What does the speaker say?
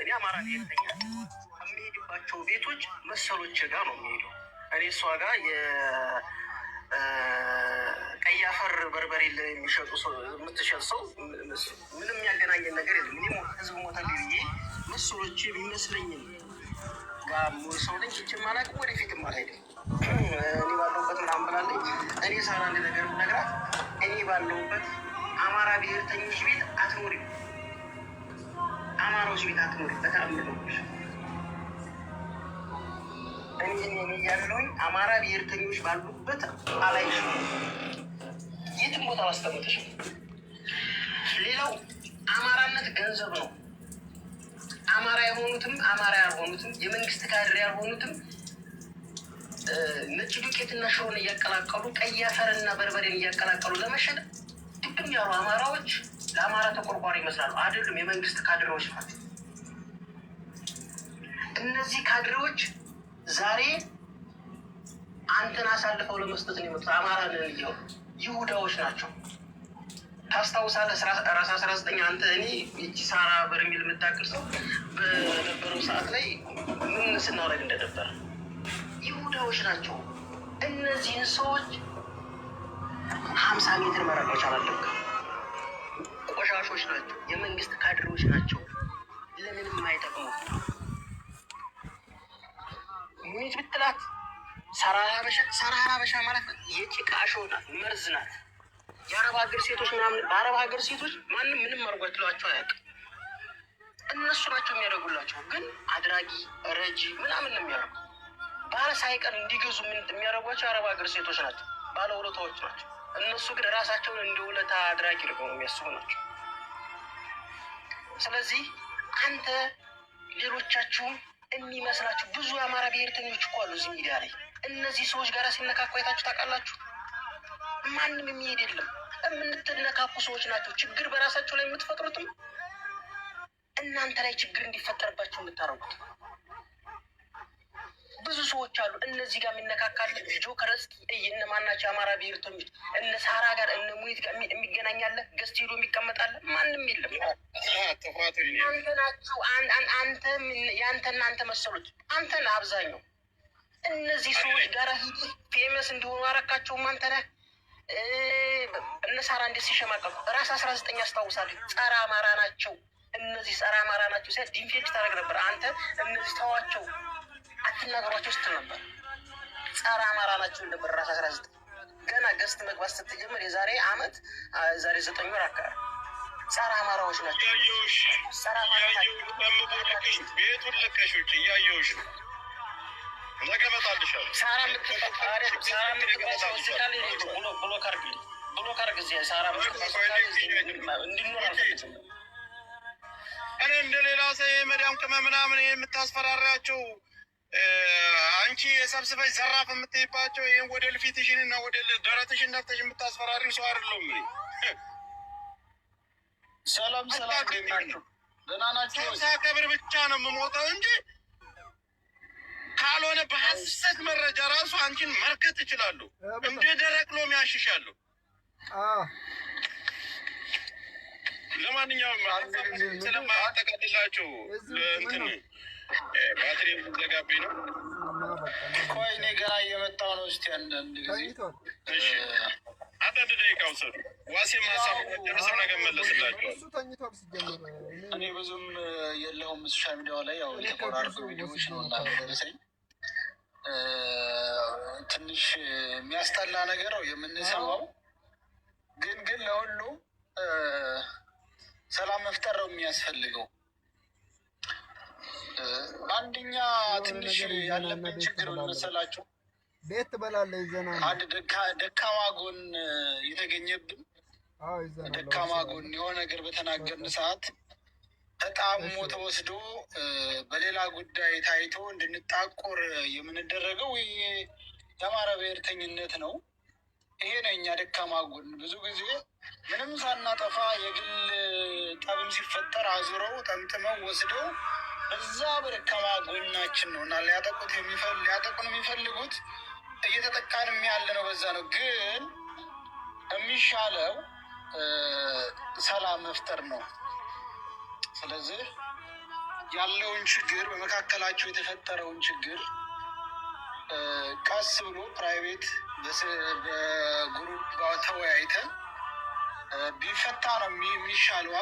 እኔ አማራ ብሔርተኛ ከሚሄድባቸው ቤቶች መሰሎች ጋር ነው የሚሄደው። እኔ እሷ ጋር የቀይ አፈር በርበሬ የሚሸጡ ሰው የምትሸጥ ሰው ምንም ያገናኘን ነገር የለም። እኔ ህዝብ ሞታል ብዬ መሰሎች ቢመስለኝም ጋር ሰው ልጅ ይችም አላውቅም፣ ወደፊትም አልሄድም። እኔ ባለሁበት ምናምን ብላለች። እኔ ሳራ አንድ ነገር ብነግራት እኔ ባለሁበት አማራ ብሔርተኞች ቤት አትኖሪም፣ አማራዎች ቤት አትኖሪም። በተአምኖች እኔ ያለሁኝ አማራ ብሔርተኞች ባሉበት አላይሽ፣ የትም ቦታ አላስቀምጥሽ። ሌላው አማራነት ገንዘብ ነው። አማራ የሆኑትም አማራ ያልሆኑትም የመንግስት ካድሬ ያልሆኑትም ነጭ ዱቄትና ሽሮን እያቀላቀሉ ቀይ አፈርና በርበሬን እያቀላቀሉ ለመሸጥ ድብን ያሉ አማራዎች ለአማራ ተቆርቋሪ ይመስላሉ። አይደሉም። የመንግስት ካድሬዎች ናት። እነዚህ ካድሬዎች ዛሬ አንተን አሳልፈው ለመስጠት ነው የመጡት። አማራ ነን እያሉ ይሁዳዎች ናቸው። ታስታውሳለህ? ራስ 19 አንተ እኔ እቺ ሳራ በርሜል የምታክል ሰው በነበረው ሰዓት ላይ ምን ስናወረድ እንደነበረ ይሁዳዎች ናቸው። እነዚህን ሰዎች 50 ሜትር መራቅ መቻል አለብህ። ቆሻሾች ናቸው። የመንግስት ካድሬዎች ናቸው። ለምንም አይጠቅሙ። ሙኒት ብትላት ሰራ ሀበሻ ማለት የጭቃ እሾህ ናት፣ መርዝ ናት። የአረብ ሀገር ሴቶች ምናምን በአረብ ሀገር ሴቶች ማንም ምንም አድርጓቸው አያውቅም። እነሱ ናቸው የሚያደርጉላቸው። ግን አድራጊ ረጂ ምናምን ነው የሚያደርጉ። ባለ ሳይቀር እንዲገዙ ምን የሚያደርጓቸው የአረብ ሀገር ሴቶች ናቸው፣ ባለውለታዎች ናቸው። እነሱ ግን ራሳቸውን እንደ ውለታ አድራጊ ነው የሚያስቡ ናቸው። ስለዚህ አንተ ሌሎቻችሁም የሚመስላችሁ ብዙ የአማራ ብሔርተኞች እኮ አሉ እዚህ ሚዲያ ላይ። እነዚህ ሰዎች ጋር ሲነካኩ አይታችሁ ታውቃላችሁ? ማንም የሚሄድ የለም። የምትነካኩ ሰዎች ናቸው ችግር በራሳቸው ላይ የምትፈጥሩትም እናንተ ላይ ችግር እንዲፈጠርባቸው የምታደርጉት ብዙ ሰዎች አሉ። እነዚህ ጋር የሚነካካል ጆከረስ እነማናቸው የአማራ ብሔርተኞች እነ ሳራ ጋር እነ ሙኒት ጋር የሚገናኛለ ገስት ሄዶ የሚቀመጣለ ማንም የለም። አንተ ናችሁ አንተ ያንተ እናንተ መሰሎች አንተን አብዛኛው እነዚህ ሰዎች ጋር ሂድ ፌመስ እንዲሆኑ አረካቸውም አንተ ነህ። እነ ሳራ እንዴት ሲሸማቀቁ ራስ 19 ያስታውሳለሁ። ጸረ አማራ ናቸው እነዚህ ጸረ አማራ ናቸው ሲል ዲንፌክት ታደርግ ነበር አንተ። እነዚህ ተዋቸው አትናገሯቸው ስትል ነበር። ጸረ አማራ ናቸው ነበር ራስ 19 ገና ገስት መግባት ስትጀምር የዛሬ አመት ዛሬ 9 ወር አካባቢ ጸረ አማራዎች ናቸው። ጸረ አማራ ናቸው። ቤቱን ለቀሽ ውጭ እያየሁሽ ነው። ለቀመጣልሻለሁ ሳራ ምትፈጣሪ ሳራ ምትፈጣሪ ሲካል ብሎክ አርግ እዚህ ሳራ ምትፈጣሪ እንዲኖር አልፈልግም። እኔ እንደሌላ ሰው የመዳም ቅመም ምናምን የምታስፈራሪያቸው አንቺ የሰብስበሽ ዘራፍ የምትይባቸው ይህን ወደ ልፊትሽን እና ወደ ደረትሽን ነፍተሽ የምታስፈራሪ ሰው አይደለሁም። ሰላም ሰላም ናቸው። ደህና ናቸው። ሳከብር ብቻ ነው የምሞተው እንጂ ካልሆነ በሐሰት መረጃ ራሱ አንቺን መርከት ይችላሉ። እንደ ደረቅ ሎሚ ያሽሻሉ። ለማንኛውም ስለማያጠቃልላቸው እንትን ባትሪ ዘጋቢ ነው። ቆይ እኔ ገና እየመጣሁ ነው። እስኪ አንዳንድ ጊዜ አንዳንድ ደቂቃ ውሰዱ። ዋሴ ማሳብ ጨርሰው ነገር መለስላቸዋል። እኔ ብዙም የለውም ሶሻል ሚዲያው ላይ ያው የተቆራረጡ ቪዲዮዎች ነው እና ደረሰኝ ትንሽ የሚያስጠላ ነገር ነው የምንሰማው። ግን ለሁሉም ሰላም መፍጠር ነው የሚያስፈልገው። አንደኛ ትንሽ ያለብን ችግር መሰላችሁ ቤት ትበላለህ ይዘና አንድ ደካማ ጎን የተገኘብን ደካማ ጎን የሆነ ነገር በተናገርን ሰዓት ተጣሞ ተወስዶ በሌላ ጉዳይ ታይቶ እንድንጣቆር የምንደረገው የአማራ ብሔርተኝነት ነው። ይሄ ነው እኛ ደካማ ጎን። ብዙ ጊዜ ምንም ሳናጠፋ የግል ጠብም ሲፈጠር አዙረው ጠምጥመው ወስደው እዛ በደካማ ጎናችን ነው እና ሊያጠቁን የሚፈልጉት እየተጠቃንም ያለ ነው። በዛ ነው ግን የሚሻለው ሰላም መፍጠር ነው። ስለዚህ ያለውን ችግር በመካከላቸው የተፈጠረውን ችግር ቀስ ብሎ ፕራይቬት በግሩፕ ተወያይተን ቢፈታ ነው የሚሻለው።